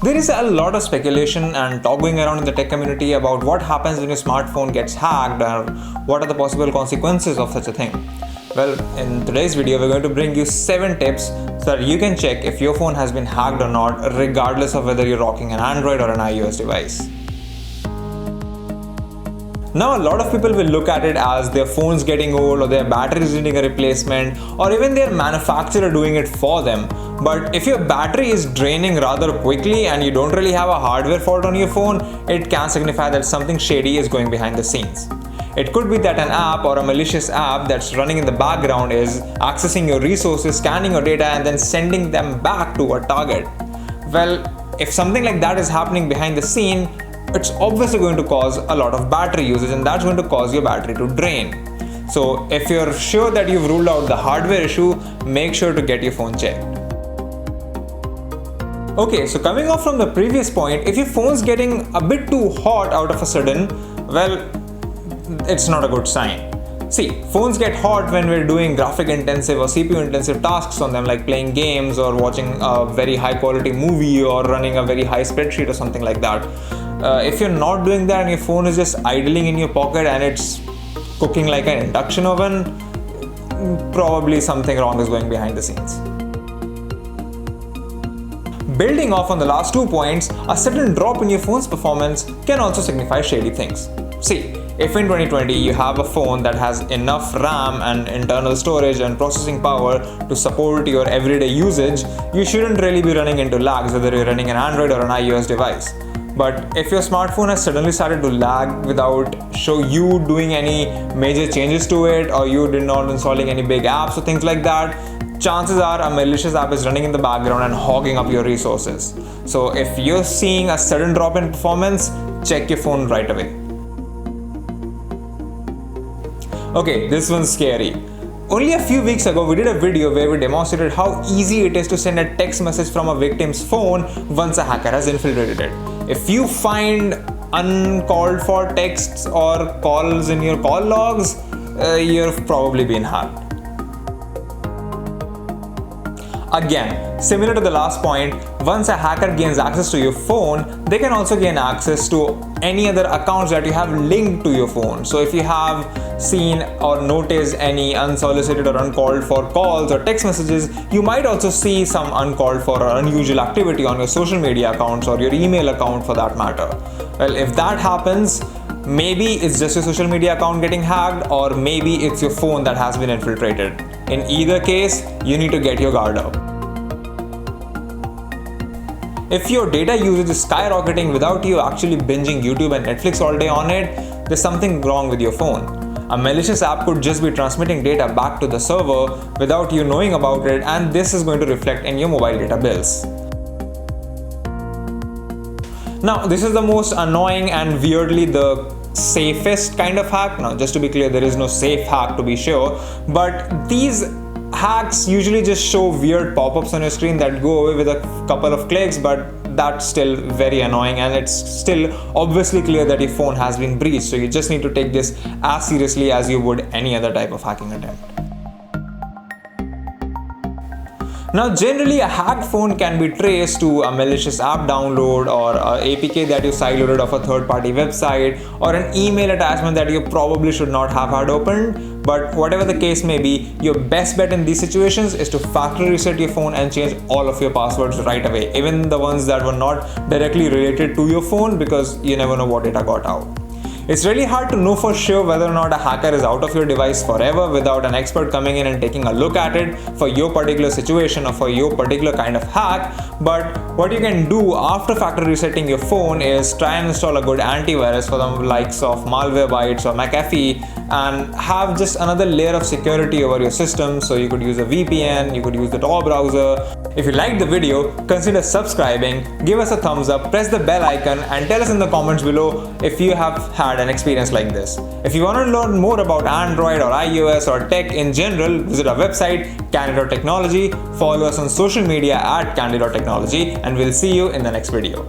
There is a lot of speculation and talk going around in the tech community about what happens when your smartphone gets hacked or what are the possible consequences of such a thing. Well, in today's video, we're going to bring you 7 tips so that you can check if your phone has been hacked or not, regardless of whether you're rocking an Android or an iOS device. Now, a lot of people will look at it as their phone's getting old or their battery is needing a replacement or even their manufacturer doing it for them. But if your battery is draining rather quickly and you don't really have a hardware fault on your phone, it can signify that something shady is going behind the scenes. It could be that an app or a malicious app that's running in the background is accessing your resources, scanning your data and then sending them back to a target. Well, if something like that is happening behind the scene, it's obviously going to cause a lot of battery usage and that's going to cause your battery to drain. So if you're sure that you've ruled out the hardware issue, make sure to get your phone checked. Okay, so coming off from the previous point, if your phone's getting a bit too hot out of a sudden, well, it's not a good sign. See, phones get hot when we're doing graphic intensive or CPU intensive tasks on them, like playing games or watching a very high quality movie or running a very high spreadsheet or something like that. If you're not doing that and your phone is just idling in your pocket and it's cooking like an induction oven, probably something wrong is going behind the scenes. Building off on the last 2 points, a sudden drop in your phone's performance can also signify shady things. See, if in 2020 you have a phone that has enough RAM and internal storage and processing power to support your everyday usage, you shouldn't really be running into lags whether you're running an Android or an iOS device. But if your smartphone has suddenly started to lag without you doing any major changes to it, or you did not installing any big apps or things like that, chances are a malicious app is running in the background and hogging up your resources. So if you're seeing a sudden drop in performance, check your phone right away. Okay, this one's scary. Only a few weeks ago, we did a video where we demonstrated how easy it is to send a text message from a victim's phone once a hacker has infiltrated it. If you find uncalled for texts or calls in your call logs, you've probably been hacked. Again, similar to the last point, once a hacker gains access to your phone, they can also gain access to any other accounts that you have linked to your phone. So if you have seen or noticed any unsolicited or uncalled for calls or text messages, you might also see some uncalled for or unusual activity on your social media accounts or your email account for that matter. Well, if that happens, maybe it's just your social media account getting hacked, or maybe it's your phone that has been infiltrated. In either case, you need to get your guard up. If your data usage is skyrocketing without you actually binging YouTube and Netflix all day on it, there's something wrong with your phone. A malicious app could just be transmitting data back to the server without you knowing about it, and this is going to reflect in your mobile data bills. Now, this is the most annoying and weirdly the safest kind of hack. Now, just to be clear, there is no safe hack to be sure, but these hacks usually just show weird pop-ups on your screen that go away with a couple of clicks, but that's still very annoying and it's still obviously clear that your phone has been breached. So you just need to take this as seriously as you would any other type of hacking attempt. Now, generally a hacked phone can be traced to a malicious app download or an APK that you sideloaded off a third-party website or an email attachment that you probably should not have had opened. But whatever the case may be, your best bet in these situations is to factory reset your phone and change all of your passwords right away, even the ones that were not directly related to your phone, because you never know what data got out. It's really hard to know for sure whether or not a hacker is out of your device forever without an expert coming in and taking a look at it for your particular situation or for your particular kind of hack. But what you can do after factory resetting your phone is try and install a good antivirus for the likes of Malwarebytes or McAfee and have just another layer of security over your system. So you could use a VPN, you could use the Tor browser. If you liked the video, consider subscribing, give us a thumbs up, press the bell icon and tell us in the comments below if you have had an experience like this. If you want to learn more about Android or iOS or tech in general, visit our website Candid.Technology, follow us on social media at Candid.Technology, and we'll see you in the next video.